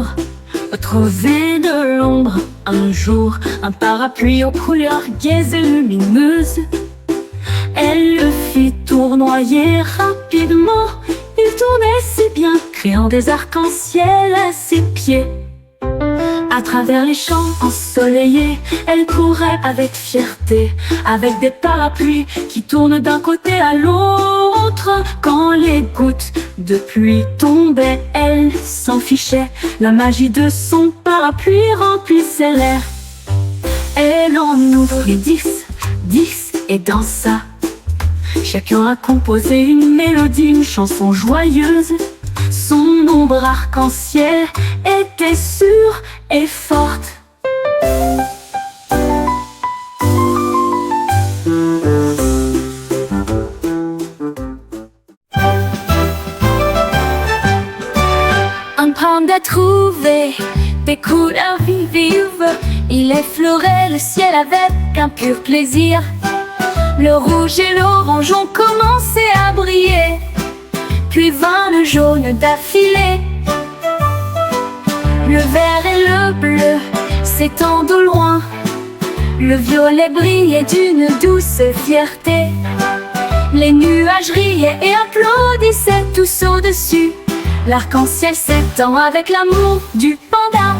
l'amour. Trouver de l'ombre un jour, un parapluie aux couleurs gaies et lumineuses. Elle le fit tournoyer rapidement. Il tournait si bien, créant des arcs-en-ciel à ses pieds. À travers les champs ensoleillés, elle courait avec fierté, avec des parapluies qui tournent d'un côté à l'autre. Quand les gouttes de pluie tombaient, elle s'en fichait. La magie de son parapluie remplissait l'air. Elle en ouvrit 10 et dansa. Chacun a composé une mélodie, une chanson joyeuse. Son ombre arc-en-ciel était sûre et forte. Un panda trouvé des couleurs vives. Il effleurait le ciel avec un pur plaisir. Le rouge et l'orange ont commencé à briller, puis vint le jaune d'affilée. Le vert et le bleu s'étendent au loin. Le violet brillait d'une douce fierté. Les nuages riaient et applaudissaient tous au-dessus. L'arc-en-ciel s'étend avec l'amour du panda.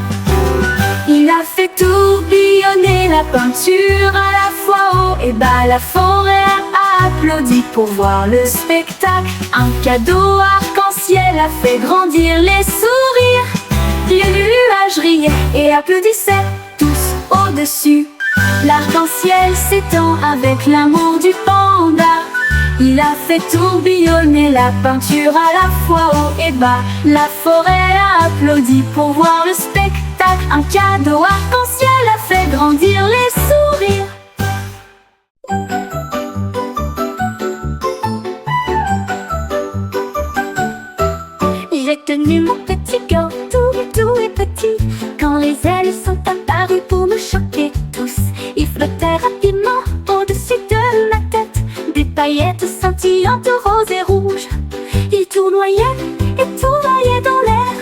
Il a fait tourbillonner la peinture à la fois haut et bas. La forêt a applaudi pour voir le spectacle. Un cadeau arc-en-ciel a fait grandir les sourires. Les nuages riaient et applaudissaient tous au-dessus. L'arc-en-ciel s'étend avec l'amour du panda. Il a fait tourbillonner la peinture à la fois haut et bas. La forêt a applaudi pour voir le spectacle. Un cadeau arc-en-ciel a fait grandir les sourires. J'ai tenu mon petit corps tout et petit quand les ailes sont apparues pour me choquer tous. Ils flottaient rapidement au-dessus de ma tête, des paillettes scintillantes roses et rouges. Ils tournoyaient et tournoyaient dans l'air,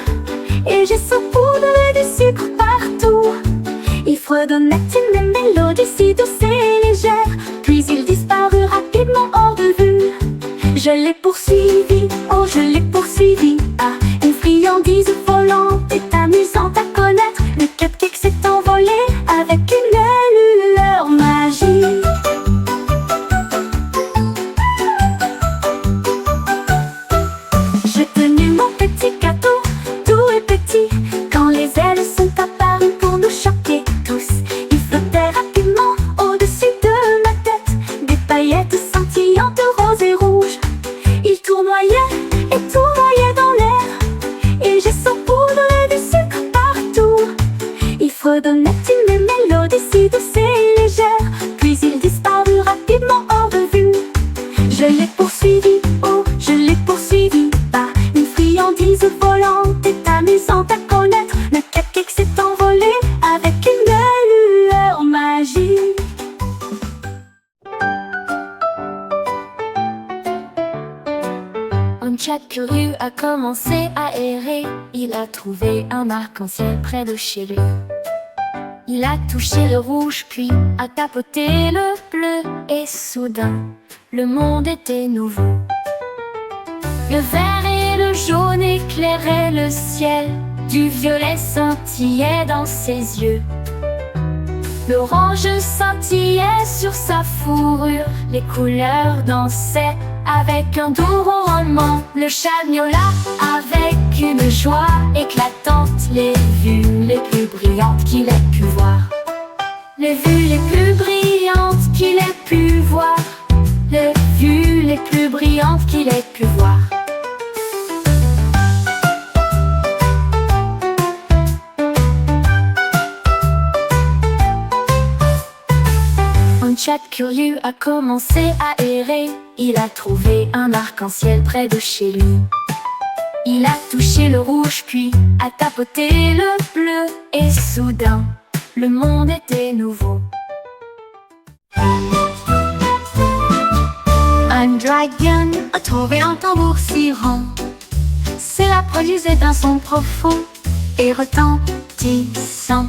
et j'ai saupoudré du sucre partout. Ils fredonnaient une mélodie si douce et légère, puis ils disparurent rapidement hors de vue. Je l'ai poursuivi, oh je l'ai poursuivi. Ah, une friandise volante est amusante à connaître. Le cupcake s'est envolé avec une lueur magique. J'ai tenu mon petit gâteau tout et petit quand les ailes sont apparues pour nous choquer tous. Ils flottaient rapidement au-dessus de ma tête, des paillettes scintillantes roses et rouges. Ils tournoyaient et tournoyaient dans l'air, et j'ai saupoudré du sucre partout. Ils fredonnaient une mélodie si douce et légère, puis ils disparurent rapidement hors de vue. Je l'ai poursuivi, oh je l'ai poursuivi. Par une friandise volante est amusante à connaître. Le cupcake s'est envolé avec une lueur magique. Un chat curieux a commencé à errer. Il a trouvé un arc-en-ciel près de chez lui. Il a touché le rouge puis a tapoté le bleu, et soudain le monde était nouveau. Le vert et le jaune éclairaient le ciel, du violet scintillait dans ses yeux. L'orange scintillait sur sa fourrure, les couleurs dansaient avec un doux ronronnement. Le chat miaula avec une joie éclatante, les vues les plus brillantes qu'il ait pu voir. Les vues les plus brillantes qu'il ait pu voir. Les vues les plus brillantes qu'il ait pu voir. Un chat curieux a commencé à errer. Il a trouvé un arc-en-ciel près de chez lui. Il a touché le rouge puis a tapoté le bleu, et soudain le monde était nouveau. Un dragon a trouvé un tambour si rond. Cela produisait un son profond. et retentissant.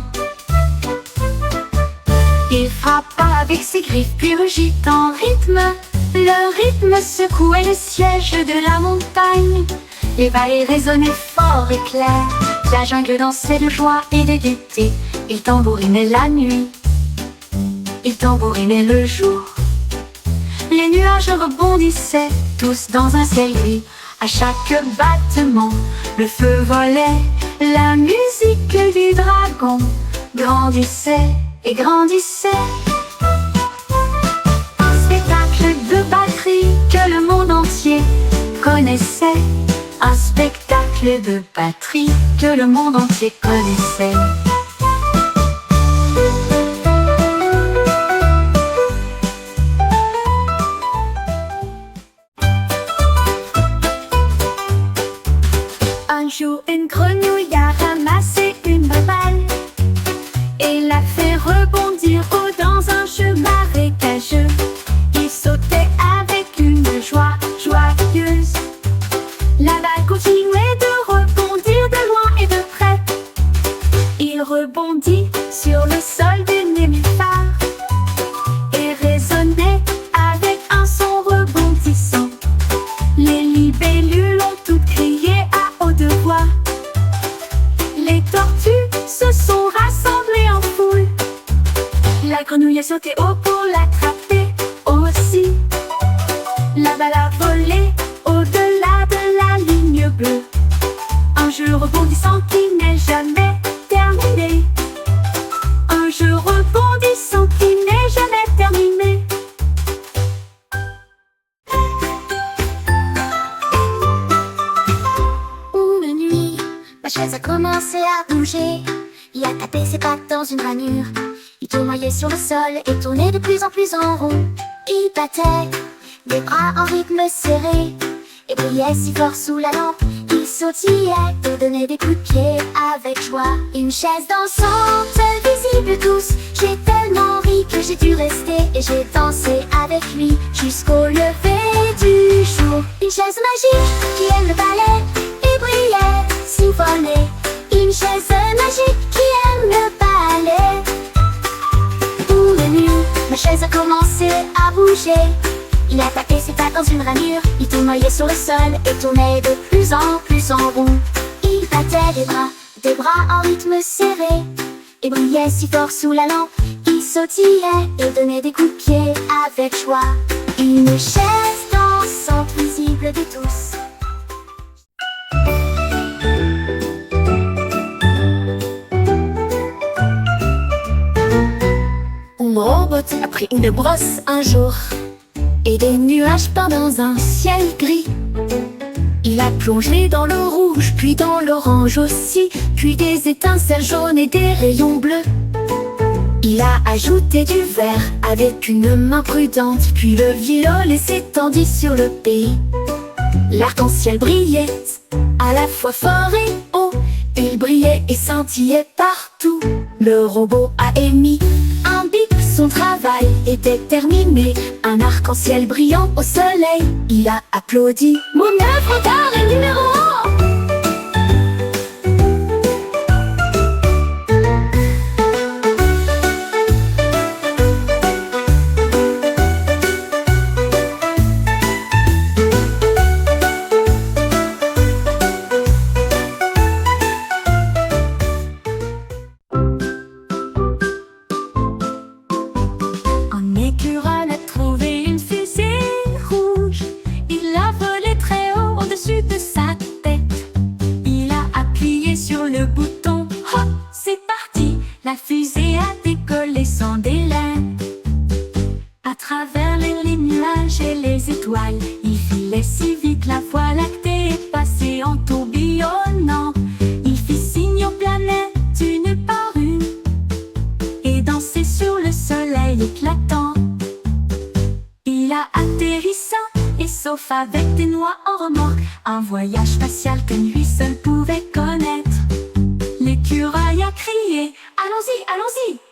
Il frappa avec ses griffes puis rugit en rythme. Le rythme secouait le siège de la montagne. Les balais résonnaient fort et clair. La jungle dansait de joie et de gaieté. Il tambourinait la nuit, il tambourinait le jour. Les nuages rebondissaient tous dans un ciel gris. À chaque battement, le feu volait. La musique du dragon grandissait et grandissait. Un spectacle de batterie que le monde entier connaissait. Un spectacle de batterie que le monde entier connaissait. Un jour, une grenouille a ramassé une balle et l'a fait rebondir haut dans un jeu marécageux. Il sautait avec une joie joyeuse. La balle continuait de rebondir de loin et de près. Il rebondit sur le sol du nénuphar et résonnait avec un son rebondissant. Les libellules ont toutes crié à haute voix. Les tortues se sont rassemblées en foule. La grenouille a sauté haut pour l'attraper aussi. La balle a volé au-delà de la ligne bleue. Un jeu rebondissant qui n'est jamais terminé. Un jeu rebondissant qui n'est jamais terminé. Une nuit, ma chaise a commencé à bouger. Il a tapé ses pattes dans une ranure. Il tournoyait sur le sol et tournait de plus en plus en rond. Il battait des bras en rythme serré et brillait si fort sous la lampe. Il sautillait et donnait des coups de pied avec joie. Une chaise dansante, visible tous. J'ai tellement ri que j'ai dû rester et j'ai dansé avec lui jusqu'au lever du jour. Une chaise magique qui aime le ballet et brillait, siphonnait. Une chaise magique qui aime le ballet. Une nuit, ma chaise a commencé à bouger. Il a tapé ses pattes dans une ranure. Il tournoyait sur le sol et tournait de plus en rond. Il battait des bras en rythme serré et brillait si fort sous la lampe. Il sautillait et donnait des coups de pied avec joie. Une chaise dansante visible de tous. Un robot a pris une brosse un jour et des nuages peints dans un ciel gris. Il a plongé dans le rouge, puis dans l'orange aussi, puis des étincelles jaunes et des rayons bleus. Il a ajouté du vert avec une main prudente, puis le violet s'étendit sur le pays. L'arc-en-ciel brillait à la fois fort et haut. Il brillait et scintillait partout. Le robot a émis un bip, son travail était terminé. Un arc-en-ciel brillant au soleil. Il a applaudi. Mon œuvre d'art est numéro 1. De sa tête, il a appuyé sur le bouton. Hop, c'est parti. La fusée a décollé sans délai. À travers les nuages et les étoiles, il filait si vite, la voie lactée est passée en tourbillonnant. Il fit signe aux planètes une par une et dansait sur le soleil éclatant. Il a atterri sain et sauf avec des noix en remorque. Un voyage spatial que lui seul pouvait connaître. L'écureuil a crié: allons-y, allons-y!